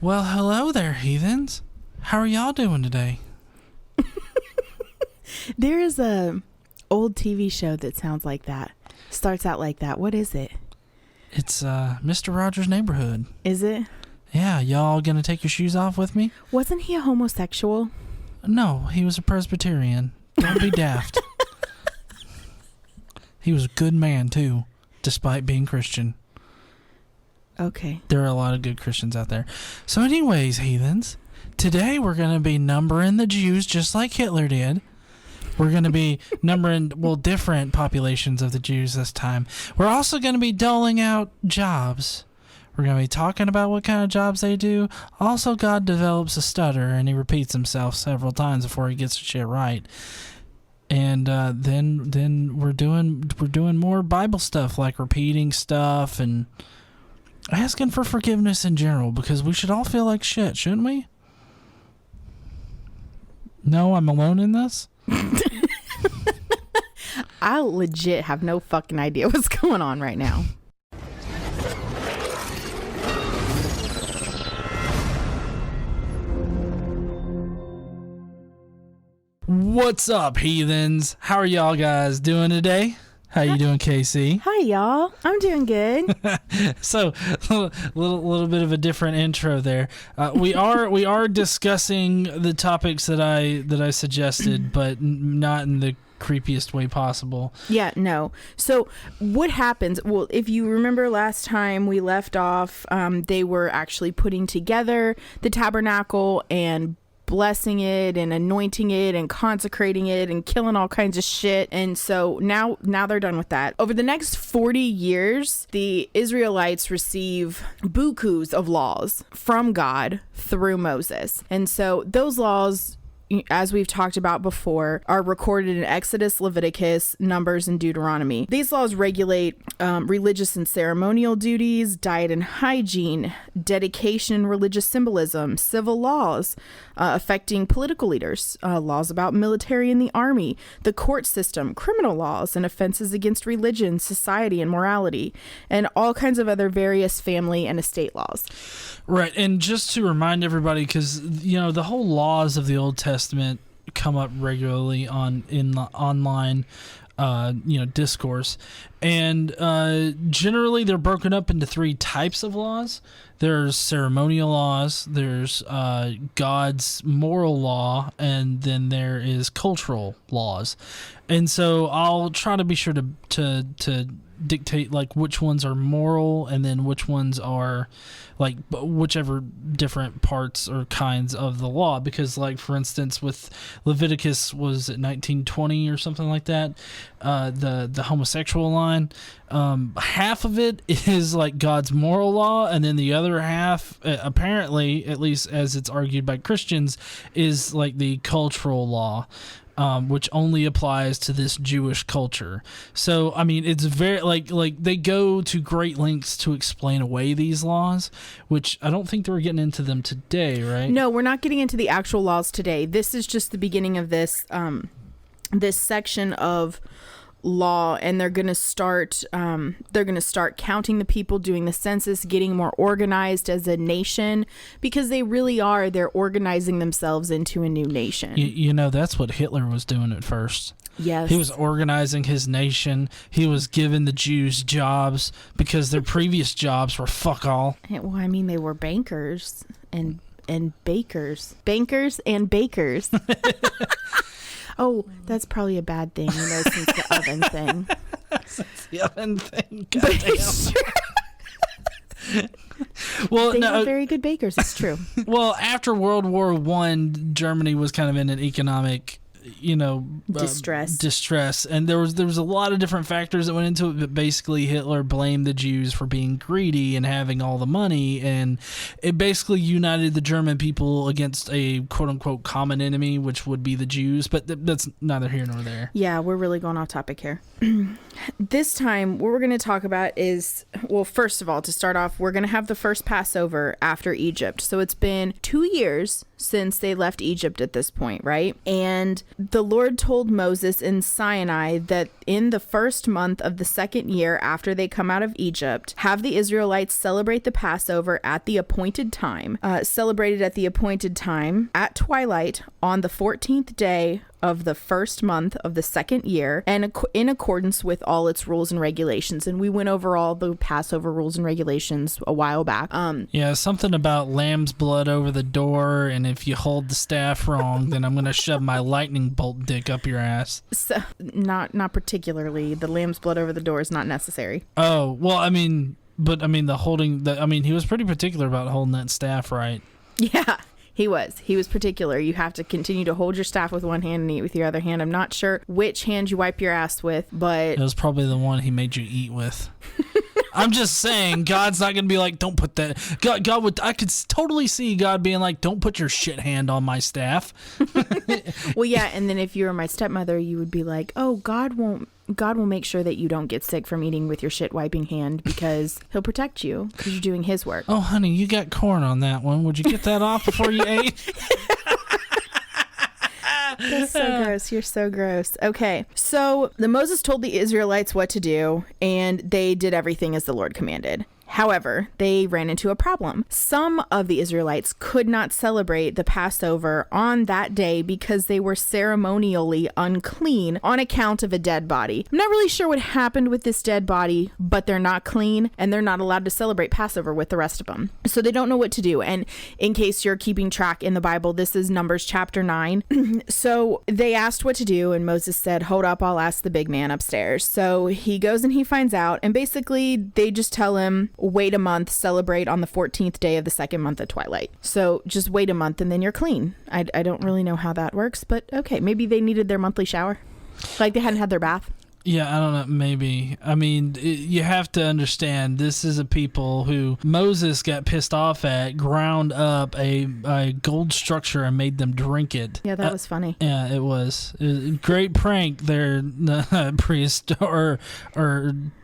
Well, hello there, heathens. How are y'all doing today? There is a old TV show that sounds like that. Starts out like that. What is it? It's Mr. Rogers' Neighborhood. Is it? Yeah, y'all gonna take your shoes off with me? Wasn't he a homosexual? No, he was a Presbyterian. Don't be daft. He was a good man, too, despite being Christian. Okay. There are a lot of good Christians out there. So anyways, heathens, today we're going to be numbering the Jews just like Hitler did. We're going to be numbering, different populations of the Jews this time. We're also going to be doling out jobs. We're going to be talking about what kind of jobs they do. Also, God develops a stutter, and he repeats himself several times before he gets the shit right. And then we're doing more Bible stuff, like repeating stuff and asking for forgiveness in general, because we should all feel like shit, shouldn't we? No, I'm alone in this? I legit have no fucking idea what's going on right now. What's up, heathens? How are y'all guys doing today? How you doing, KC? Hi, y'all. I'm doing good. So, little bit of a different intro there. We are discussing the topics that I suggested, but not in the creepiest way possible. Yeah, no. So what happens? Well, if you remember last time we left off, they were actually putting together the tabernacle and blessing it and anointing it and consecrating it and killing all kinds of shit. And so now they're done with that. Over the next 40 years, the Israelites receive bukus of laws from God through Moses. And so those laws, as we've talked about before, are recorded in Exodus, Leviticus, Numbers, and Deuteronomy. These laws regulate religious and ceremonial duties, diet and hygiene, dedication and religious symbolism, civil laws affecting political leaders, laws about military and the army, the court system, criminal laws, and offenses against religion, society, and morality, and all kinds of other various family and estate laws. Right, and just to remind everybody, because the whole laws of the Old Testament come up regularly in the online discourse, and generally they're broken up into three types of laws. There's ceremonial laws, there's God's moral law, and then there is cultural laws. And so I'll try to be sure to dictate like which ones are moral and then which ones are like whichever different parts or kinds of the law, because like for instance with Leviticus, was it 1920 or something like that, the homosexual line, half of it is like God's moral law, and then the other half, apparently, at least as it's argued by Christians, is like the cultural law, which only applies to this Jewish culture. So, I mean, it's very, like they go to great lengths to explain away these laws, which I don't think we're getting into them today, right? No, we're not getting into the actual laws today. This is just the beginning of this, this section of law, and they're going to start counting the people, doing the census, getting more organized as a nation, because they're organizing themselves into a new nation. That's what Hitler was doing at first. Yes. He was organizing his nation. He was giving the Jews jobs because their previous jobs were fuck all. Well, I mean, they were bankers and bakers. Bankers and bakers. Oh, that's probably a bad thing, since the oven thing. Since the oven thing, But it's true. Well, they were very good bakers. It's true. Well, after World War I, Germany was kind of in an economic, distress, and there was a lot of different factors that went into it, but basically Hitler blamed the Jews for being greedy and having all the money, and it basically united the German people against a quote-unquote common enemy, which would be the Jews, but that's neither here nor there. Yeah, we're really going off topic here. This time, what we're going to talk about is, well, first of all, to start off, we're going to have the first Passover after Egypt. So it's been 2 years since they left Egypt at this point, right? And the Lord told Moses in Sinai that in the first month of the second year after they come out of Egypt, have the Israelites celebrate the Passover at the appointed time, celebrated at the appointed time at twilight on the 14th day of the first month of the second year, and in accordance with all its rules and regulations. And we went over all the Passover rules and regulations a while back. Yeah, something about lamb's blood over the door, and if you hold the staff wrong, then I'm going to shove my lightning bolt dick up your ass. So, not particularly. The lamb's blood over the door is not necessary. Oh, well, I mean, but I mean, he was pretty particular about holding that staff right. Yeah. He was particular. You have to continue to hold your staff with one hand and eat with your other hand. I'm not sure which hand you wipe your ass with, but it was probably the one he made you eat with. I'm just saying, God's not going to be like, don't put that. God would. I could totally see God being like, don't put your shit hand on my staff. Well, yeah, and then if you were my stepmother, you would be like, oh, God will make sure that you don't get sick from eating with your shit wiping hand because he'll protect you because you're doing his work. Oh, honey, you got corn on that one. Would you get that off before you ate? That's so gross. You're so gross. Okay. So Moses told the Israelites what to do, and they did everything as the Lord commanded. However, they ran into a problem. Some of the Israelites could not celebrate the Passover on that day because they were ceremonially unclean on account of a dead body. I'm not really sure what happened with this dead body, but they're not clean and they're not allowed to celebrate Passover with the rest of them. So they don't know what to do. And in case you're keeping track in the Bible, this is Numbers chapter 9. So they asked what to do, and Moses said, hold up, I'll ask the big man upstairs. So he goes and he finds out, and basically they just tell him, wait a month, celebrate on the 14th day of the second month at twilight. So just wait a month and then you're clean. I don't really know how that works, but okay, maybe they needed their monthly shower. Like they hadn't had their bath. Yeah, I don't know. Maybe. I mean, you have to understand, this is a people who Moses got pissed off at, ground up a gold structure and made them drink it. Yeah, that was funny. Yeah, it was. Great prank there, priest or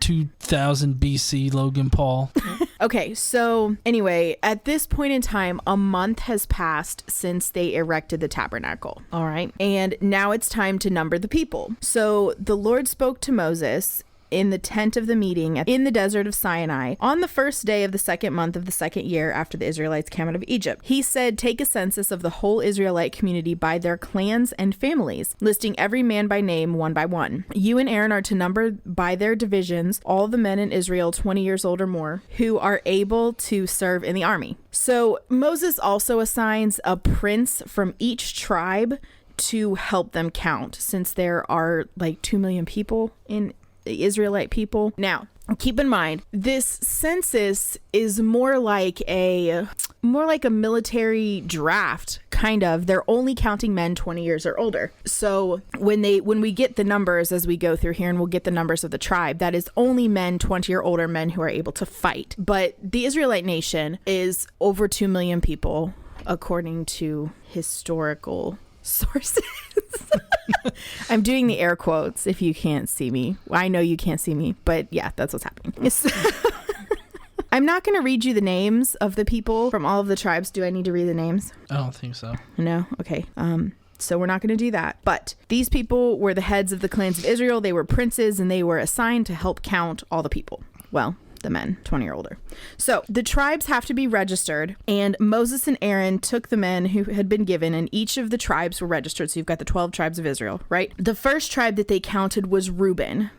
2000 BC Logan Paul. Okay, so anyway, at this point in time, a month has passed since they erected the tabernacle. All right. And now it's time to number the people. So the Lord spoke to Moses in the tent of the meeting in the desert of Sinai on the first day of the second month of the second year after the Israelites came out of Egypt. He said, take a census of the whole Israelite community by their clans and families, listing every man by name one by one. You and Aaron are to number by their divisions all the men in Israel 20 years old or more who are able to serve in the army. So Moses also assigns a prince from each tribe to help them count, since there are like 2 million people in Israelite people. Now, keep in mind, this census is more like a military draft, kind of. They're only counting men 20 years or older. So when we get the numbers as we go through here, and we'll get the numbers of the tribe, that is only men 20 or older, men who are able to fight. But the Israelite nation is over 2 million people, according to historical sources. I'm doing the air quotes if you can't see me. I know you can't see me, but yeah, that's what's happening. I'm not going to read you the names of the people from all of the tribes. Do I need to read the names? I don't think so. No? Okay. So we're not going to do that. But these people were the heads of the clans of Israel. They were princes, and they were assigned to help count all the people. Well, the men 20 or older. So the tribes have to be registered, and Moses and Aaron took the men who had been given, and each of the tribes were registered. So you've got the 12 tribes of Israel, right? The first tribe that they counted was Reuben.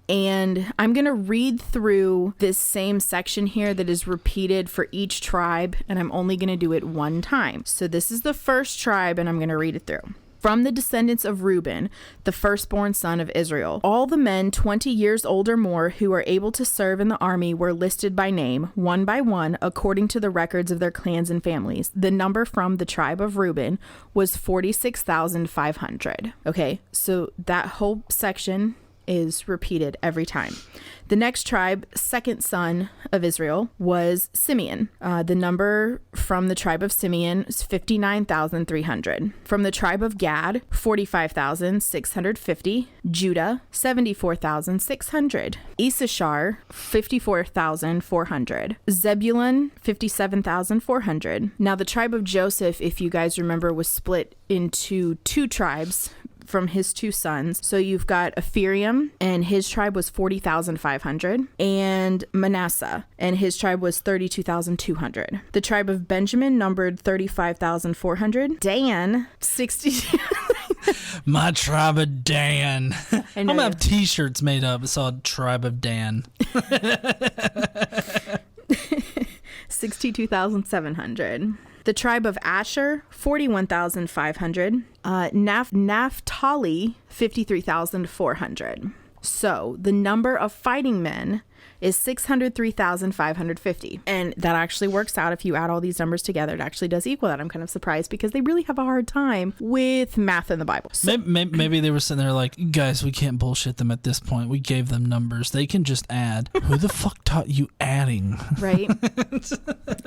And I'm going to read through this same section here that is repeated for each tribe, and I'm only going to do it one time. So this is the first tribe, and I'm going to read it through. From the descendants of Reuben, the firstborn son of Israel, all the men 20 years old or more who are able to serve in the army were listed by name, one by one, according to the records of their clans and families. The number from the tribe of Reuben was 46,500. Okay, so that whole section is repeated every time. The next tribe, second son of Israel, was Simeon. The number from the tribe of Simeon is 59,300. From the tribe of Gad, 45,650. Judah, 74,600. Issachar, 54,400. Zebulun, 57,400. Now the tribe of Joseph, if you guys remember, was split into two tribes from his two sons. So you've got Ephraim, and his tribe was 40,500, and Manasseh, and his tribe was 32,200. The tribe of Benjamin numbered 35,400. Dan, 60. My tribe of Dan. I'm gonna have t-shirts made up. It's all Tribe of Dan. 62,700. The tribe of Asher, 41,500. Naphtali, 53,400. So the number of fighting men is 603,550. And that actually works out. If you add all these numbers together, it actually does equal that. I'm kind of surprised because they really have a hard time with math in the Bible. So, maybe they were sitting there like, guys, we can't bullshit them at this point. We gave them numbers. They can just add. Who the fuck taught you adding? Right?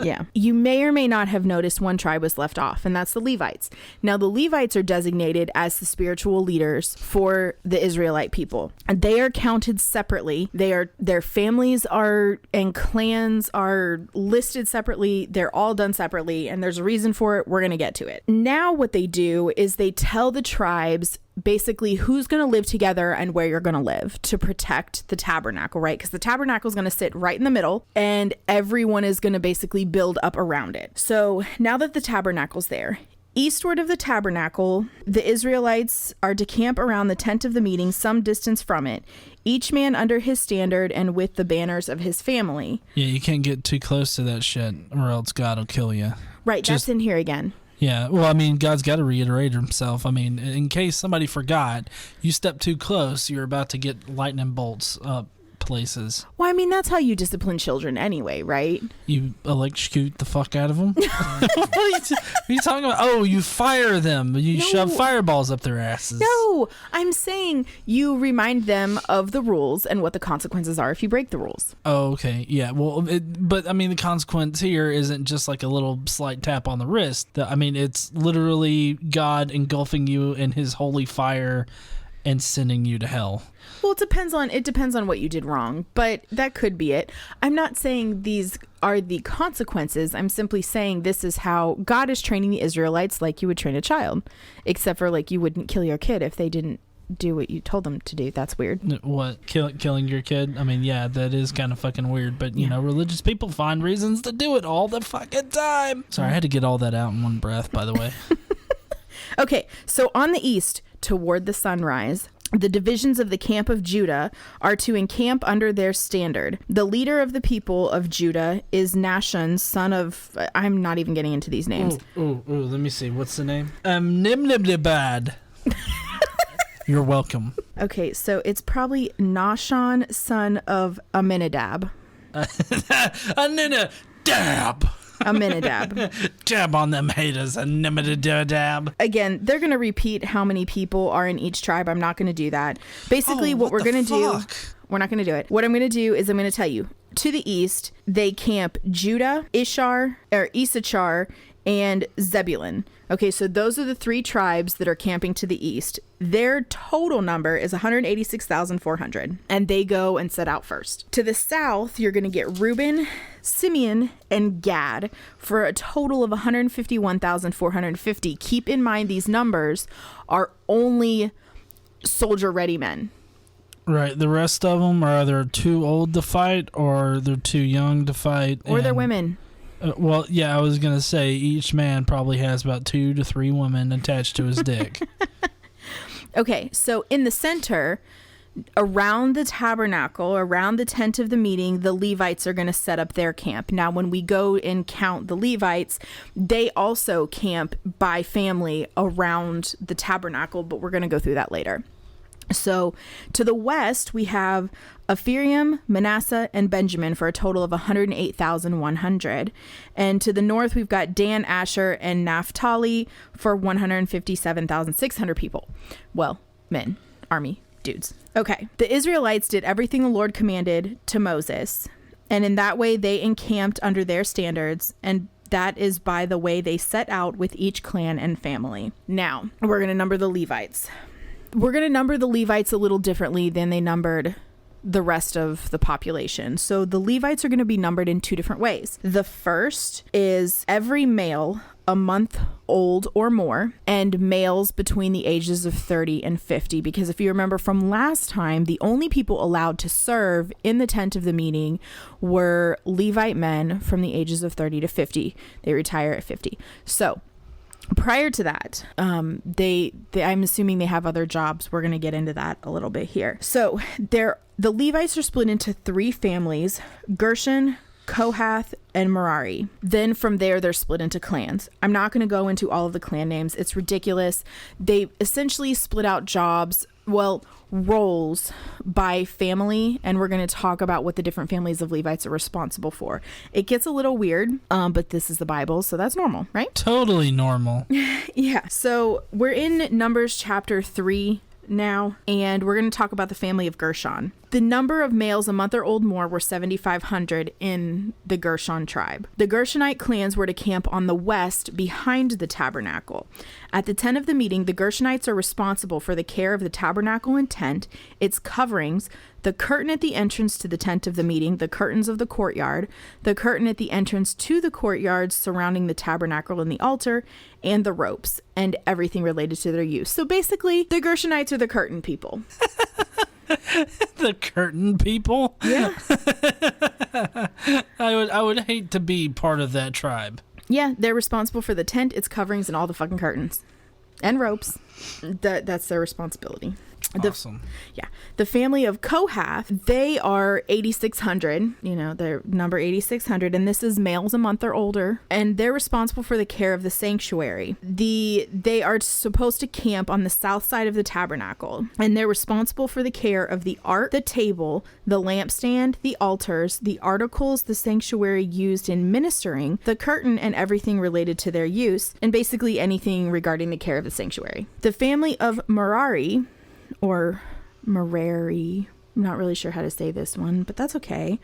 Yeah. You may or may not have noticed one tribe was left off, and that's the Levites. Now, the Levites are designated as the spiritual leaders for the Israelite people. And they are counted separately. Their families are and clans are listed separately. They're all done separately, and there's a reason for it. We're going to get to it. Now what they do is they tell the tribes basically who's going to live together and where you're going to live to protect the tabernacle, right? Because the tabernacle is going to sit right in the middle, and everyone is going to basically build up around it. So now that the tabernacle's there, eastward of the tabernacle, the Israelites are to camp around the tent of the meeting some distance from it, each man under his standard and with the banners of his family. Yeah, you can't get too close to that shit or else God will kill you. Right, that's in here again. Yeah, well, I mean, God's got to reiterate himself. I mean, in case somebody forgot, you step too close, you're about to get lightning bolts up places. Well, I mean, that's how you discipline children anyway, right? You electrocute the fuck out of them? What are you talking about? Oh, you fire them. You shove fireballs up their asses. No, I'm saying you remind them of the rules and what the consequences are if you break the rules. Oh, okay. Yeah, well, but I mean, the consequence here isn't just like a little slight tap on the wrist. I mean, it's literally God engulfing you in his holy fire and sending you to hell. Well, it depends on what you did wrong, but that could be it. I'm not saying these are the consequences. I'm simply saying this is how God is training the Israelites like you would train a child, except for like you wouldn't kill your kid if they didn't do what you told them to do. That's weird. What? Killing your kid? I mean, yeah, that is kind of fucking weird, but you know, religious people find reasons to do it all the fucking time. Sorry, I had to get all that out in one breath, by the way. Okay, so on the east, toward the sunrise, the divisions of the camp of Judah are to encamp under their standard. The leader of the people of Judah is Nahshon, son of... I'm not even getting into these names. Ooh, let me see. What's the name? Nimnibnibad. You're welcome. Okay, so it's probably Nahshon, son of Aminadab. Aminadab. Aminadab. Dab on them haters. Aminadab. Again, they're going to repeat how many people are in each tribe. I'm not going to do that. Basically, what we're going to do... We're not going to do it. What I'm going to do is I'm going to tell you. To the east, they camp Judah, Issachar, and Zebulun. Okay, so those are the three tribes that are camping to the east. Their total number is 186,400, and they go and set out first. To the south, you're going to get Reuben, Simeon, and Gad for a total of 151,450. Keep in mind these numbers are only soldier-ready men. Right. The rest of them are either too old to fight or they're too young to fight. Or they're women. Well, yeah, I was going to say each man probably has about 2 to 3 women attached to his dick. Okay, so in the center, around the tabernacle, around the tent of the meeting, the Levites are going to set up their camp. Now, when we go and count the Levites, they also camp by family around the tabernacle, but we're going to go through that later. So to the west, we have Ephraim, Manasseh, and Benjamin for a total of 108,100. And to the north, we've got Dan, Asher, and Naphtali for 157,600 people. Well, men, army. dudes. Okay. The Israelites did everything the Lord commanded to Moses, and in that way they encamped under their standards, and that is by the way they set out with each clan and family. Now, we're going to number the Levites. We're going to number the Levites a little differently than they numbered the rest of the population. So the Levites are going to be numbered in two different ways. The first is every male a month old or more, and males between the ages of 30 and 50. Because if you remember from last time, the only people allowed to serve in the tent of the meeting were Levite men from the ages of 30 to 50. They retire at 50. So prior to that, they I'm assuming they have other jobs. We're going to get into that a little bit here. So the Levites are split into three families: Gershon, Kohath, and Merari. Then from there, they're split into clans. I'm not going to go into all of the clan names. It's ridiculous. They essentially split out jobs, roles by family, and we're going to talk about what the different families of Levites are responsible for. It gets a little weird, but this is the Bible, so that's normal, right? Totally normal. Yeah. So we're in Numbers chapter 3 now, and we're going to talk about the family of Gershon. The number of males a month or old more were 7,500 in the Gershon tribe. The Gershonite clans were to camp on the west behind the tabernacle. At the tent of the meeting, the Gershonites are responsible for the care of the tabernacle and tent, its coverings, the curtain at the entrance to the tent of the meeting, the curtains of the courtyard, the curtain at the entrance to the courtyards surrounding the tabernacle and the altar, and the ropes, and everything related to their use. So basically, the Gershonites are the curtain people. The curtain people? Yeah. I would hate to be part of that tribe. Yeah, they're responsible for the tent, its coverings, and all the fucking curtains. And ropes. That's their responsibility. Awesome. The family of Kohath, they are 8,600. They're number 8,600, and this is males a month or older, and they're responsible for the care of the sanctuary. They are supposed to camp on the south side of the tabernacle, and they're responsible for the care of the ark, the table, the lampstand, the altars, the articles the sanctuary used in ministering, the curtain, and everything related to their use, and basically anything regarding the care of the sanctuary. The family of Merari, or Merari, I'm not really sure how to say this one, but that's okay.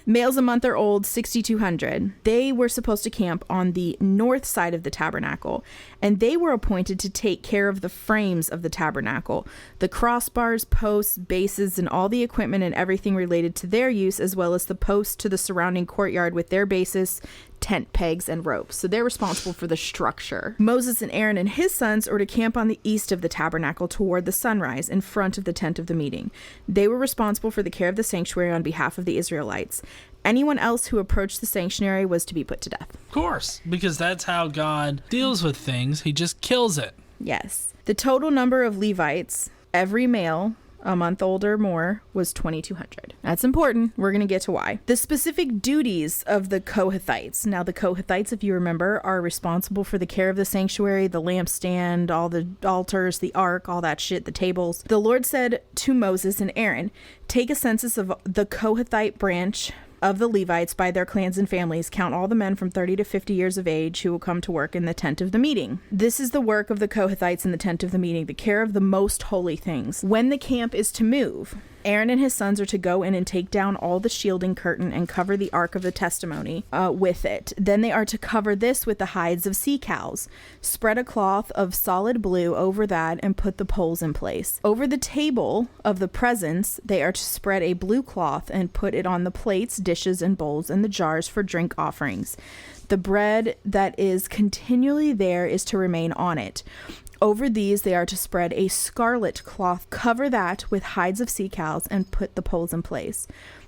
Males a month or old, 6,200. They were supposed to camp on the north side of the tabernacle, and they were appointed to take care of the frames of the tabernacle, the crossbars, posts, bases, and all the equipment and everything related to their use, as well as the posts to the surrounding courtyard with their bases, tent pegs, and ropes. So they're responsible for the structure. Moses and Aaron and his sons are to camp on the east of the tabernacle toward the sunrise in front of the tent of the meeting. They were responsible for the care of the sanctuary on behalf of the Israelites. Anyone else who approached the sanctuary was to be put to death. Of course, because that's how God deals with things. He just kills it. Yes. The total number of Levites, every male a month old or more, was 2,200. That's important. We're going to get to why. The specific duties of the Kohathites. Now, the Kohathites, if you remember, are responsible for the care of the sanctuary, the lampstand, all the altars, the ark, all that shit, the tables. The Lord said to Moses and Aaron, "Take a census of the Kohathite branch of the Levites by their clans and families. Count all the men from 30 to 50 years of age who will come to work in the tent of the meeting. This is the work of the Kohathites in the tent of the meeting, the care of the most holy things. When the camp is to move, Aaron and his sons are to go in and take down all the shielding curtain and cover the ark of the testimony with it. Then they are to cover this with the hides of sea cows. Spread a cloth of solid blue over that and put the poles in place. Over the table of the presence, they are to spread a blue cloth and put it on the plates, dishes, and bowls, and the jars for drink offerings. The bread that is continually there is to remain on it. Over these, they are to spread a scarlet cloth, cover that with hides of sea cows, and put the poles in place.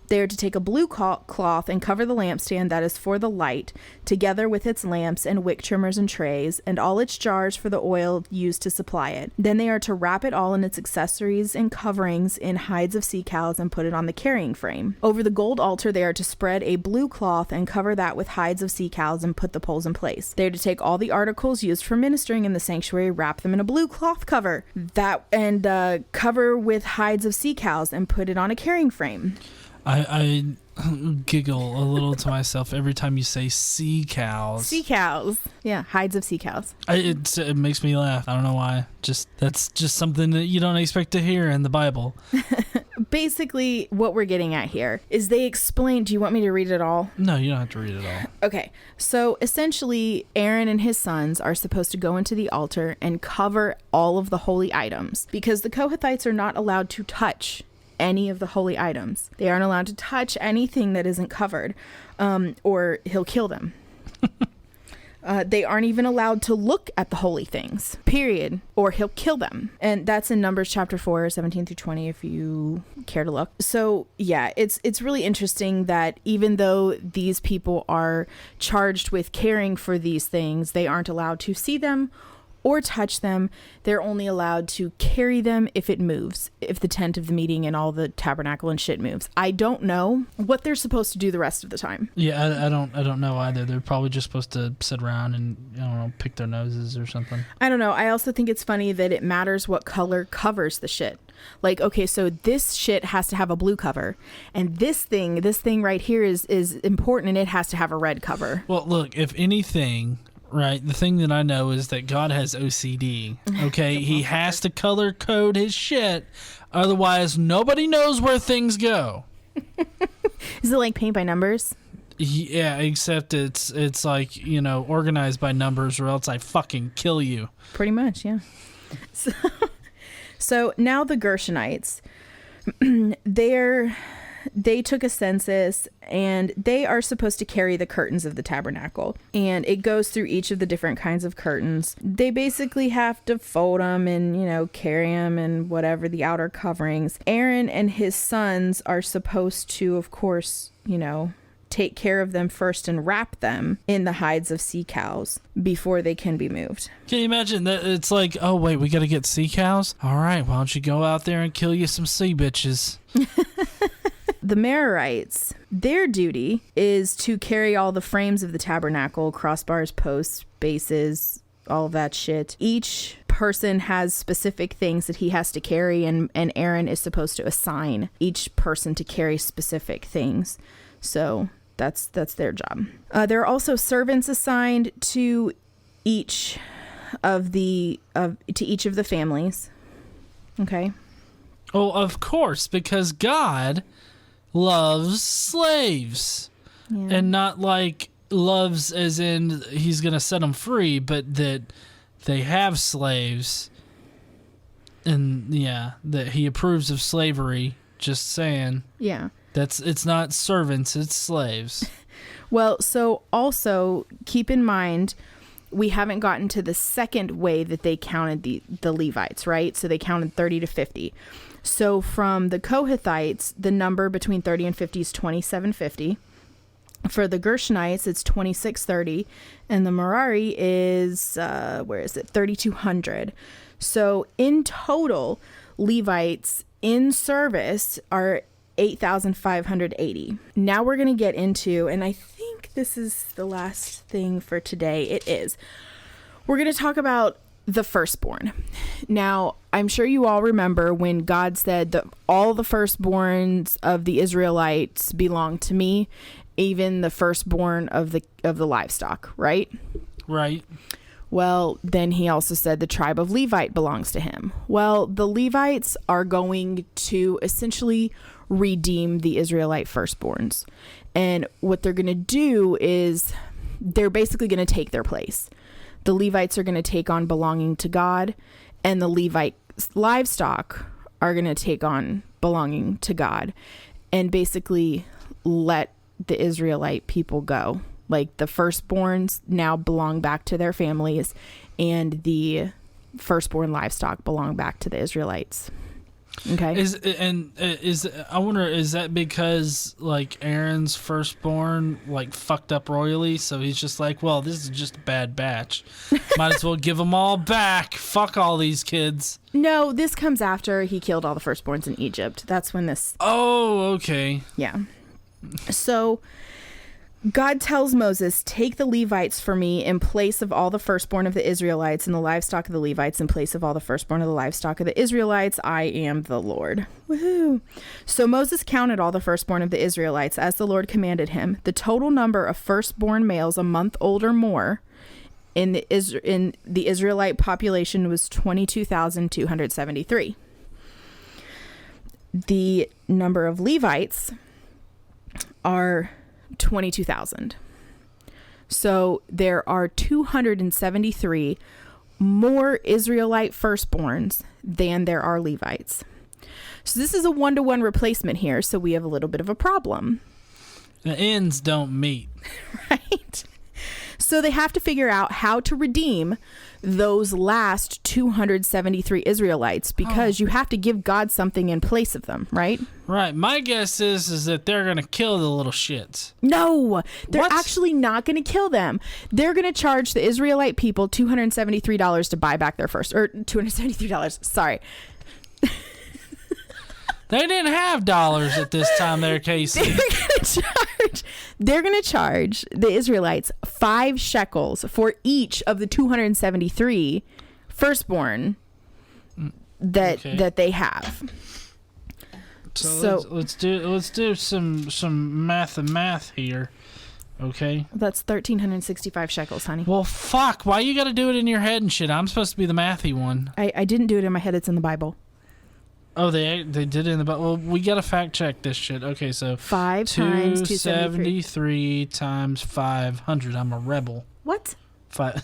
They are to take a blue cloth and cover the lampstand that is for the light, together with its lamps and wick trimmers and trays, and all its jars for the oil used to supply it. Then they are to wrap it all in its accessories and coverings in hides of sea cows and put it on the carrying frame. Over the gold altar, they are to spread a blue cloth and cover that with hides of sea cows and put the poles in place. They are to take all the articles used for ministering in the sanctuary, wrap them in a blue cloth cover, cover with hides of sea cows and put it on a carrying frame. I giggle a little to myself every time you say sea cows. Sea cows. Yeah, hides of sea cows. It makes me laugh. I don't know why. That's just something that you don't expect to hear in the Bible. Basically, what we're getting at here is they explain. Do you want me to read it all? No, you don't have to read it all. Okay. So essentially, Aaron and his sons are supposed to go into the altar and cover all of the holy items because the Kohathites are not allowed to touch any of the holy items. They aren't allowed to touch anything that isn't covered, or he'll kill them. They aren't even allowed to look at the holy things, period, or he'll kill them. And that's in Numbers chapter 4, 17 through 20, if you care to look. So yeah, it's really interesting that even though these people are charged with caring for these things, they aren't allowed to see them or touch them. They're only allowed to carry them if it moves, if the tent of the meeting and all the tabernacle and shit moves. I don't know what they're supposed to do the rest of the time. Yeah, I don't know either. They're probably just supposed to sit around and, I don't know, pick their noses or something. I don't know. I also think it's funny that it matters what color covers the shit. Like, okay, so this shit has to have a blue cover, and this thing right here is important, and it has to have a red cover. Well, look, if anything, right, the thing that I know is that God has OCD, okay? He has to color code his shit, otherwise nobody knows where things go. Is it like paint by numbers? Yeah, except it's like, you know, organized by numbers or else I fucking kill you. Pretty much, yeah. So now the Gershonites, they took a census, and they are supposed to carry the curtains of the tabernacle, and it goes through each of the different kinds of curtains. They basically have to fold them and, you know, carry them and whatever, the outer coverings. Aaron and his sons are supposed to, of course, you know, take care of them first and wrap them in the hides of sea cows before they can be moved. Can you imagine that? It's like, oh wait, we gotta get sea cows? All right, why don't you go out there and kill you some sea bitches? The Merarites, their duty is to carry all the frames of the tabernacle, crossbars, posts, bases, all of that shit. Each person has specific things that he has to carry, and Aaron is supposed to assign each person to carry specific things. So that's their job. There are also servants assigned to each of the families. Okay. Oh, of course, because God loves slaves, and not like loves as in he's gonna set them free, but that they have slaves, and yeah, that he approves of slavery. Just saying. Yeah. It's not servants, it's slaves. Well, so also keep in mind, we haven't gotten to the second way that they counted the Levites, right? So they counted 30 to 50. So from the Kohathites, the number between 30 and 50 is 2750. For the Gershonites, it's 2630. And the Merari is, 3200. So in total, Levites in service are 8,580. Now we're going to get into, and I think this is the last thing for today. It is. We're going to talk about the firstborn. Now, I'm sure you all remember when God said that all the firstborns of the Israelites belong to me, even the firstborn of the livestock, right? Right. Well, then he also said the tribe of Levite belongs to him. Well, the Levites are going to essentially redeem the Israelite firstborns. And what they're going to do is they're basically going to take their place. The Levites are going to take on belonging to God, and the Levite livestock are going to take on belonging to God, and basically let the Israelite people go. Like the firstborns now belong back to their families, and the firstborn livestock belong back to the Israelites. Okay. I wonder, is that because like Aaron's firstborn like fucked up royally, so he's just like, well, this is just a bad batch, might as well give them all back, fuck all these kids? No, this comes after he killed all the firstborns in Egypt. That's when this. Oh, okay. Yeah. So God tells Moses, take the Levites for me in place of all the firstborn of the Israelites, and the livestock of the Levites in place of all the firstborn of the livestock of the Israelites. I am the Lord. Woohoo. So Moses counted all the firstborn of the Israelites as the Lord commanded him. The total number of firstborn males a month old or more in the Israelite population was 22,273. The number of Levites are 22,000. So there are 273 more Israelite firstborns than there are Levites. So this is a 1-to-1 replacement here. So we have a little bit of a problem. The ends don't meet. Right? So they have to figure out how to redeem those last 273 Israelites, because you have to give God something in place of them, right? Right. My guess is that they're going to kill the little shits. No, they're actually not going to kill them. They're going to charge the Israelite people $273 to buy back their first, or $273. Sorry. They didn't have dollars at this time there, Casey. They're going to charge the Israelites 5 shekels for each of the 273 firstborn that they have. So let's do some math here. Okay. That's 1,365 shekels, honey. Well, fuck. Why you got to do it in your head and shit? I'm supposed to be the mathy one. I didn't do it in my head. It's in the Bible. Oh, they did it in the Bible. Well, we got to fact check this shit. Okay, so 5 times 273 times 500. I'm a rebel. What? 5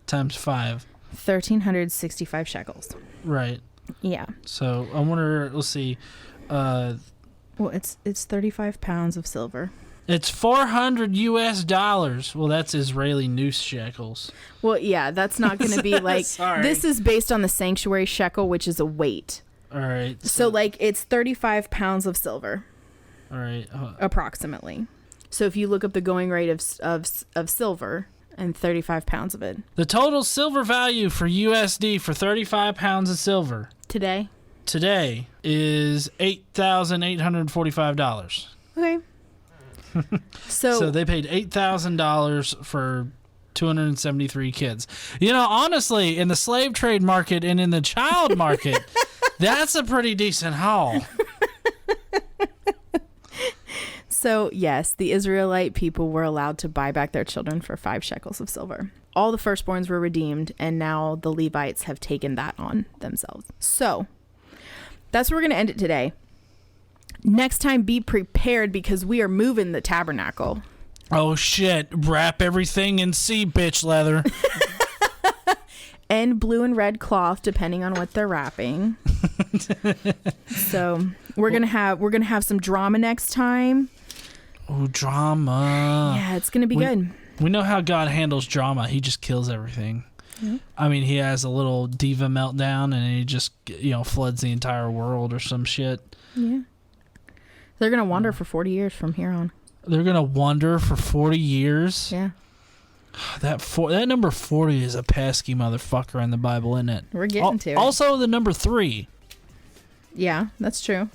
times 5. 1,365 shekels. Right. Yeah. So I wonder. Let's see. Well, it's 35 pounds of silver. It's $400. Well, that's Israeli noose shekels. Well, yeah, that's not going to be like. Sorry. This is based on the sanctuary shekel, which is a weight. All right. So like, it's 35 pounds of silver. All right. Approximately. So if you look up the going rate of silver and 35 pounds of it. The total silver value for USD for 35 pounds of silver today is $8,845. Okay. So they paid $8,000 for 273 kids. You know, honestly, in the slave trade market and in the child market, that's a pretty decent haul. So, yes, the Israelite people were allowed to buy back their children for 5 shekels of silver. All the firstborns were redeemed, and now the Levites have taken that on themselves. So, that's where we're going to end it today. Next time, be prepared, because we are moving the tabernacle. Oh, shit. Wrap everything in sea bitch leather. And blue and red cloth, depending on what they're wrapping. So we're gonna have some drama next time. Oh, drama. Yeah, it's gonna be good. We know how God handles drama. He just kills everything. Mm-hmm. I mean, he has a little diva meltdown, and he just floods the entire world or some shit. Yeah. They're going to wander for 40 years from here on. They're going to wander for 40 years? Yeah. That number 40 is a pesky motherfucker in the Bible, isn't it? We're getting to it. Also, the number 3. Yeah, that's true.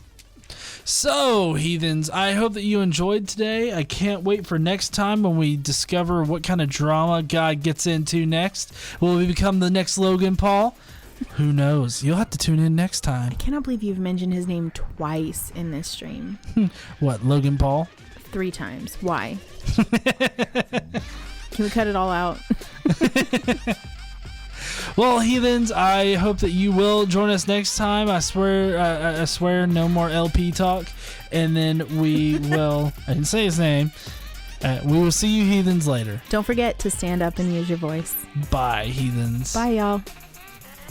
So, heathens, I hope that you enjoyed today. I can't wait for next time when we discover what kind of drama God gets into next. Will we become the next Logan Paul? Who knows? You'll have to tune in next time. I cannot believe you've mentioned his name twice in this stream. What, Logan Paul? 3 times. Why? Can we cut it all out? Well, heathens, I hope that you will join us next time. I swear, no more LP talk. And then we will, I didn't say his name. We will see you heathens later. Don't forget to stand up and use your voice. Bye, heathens. Bye, y'all.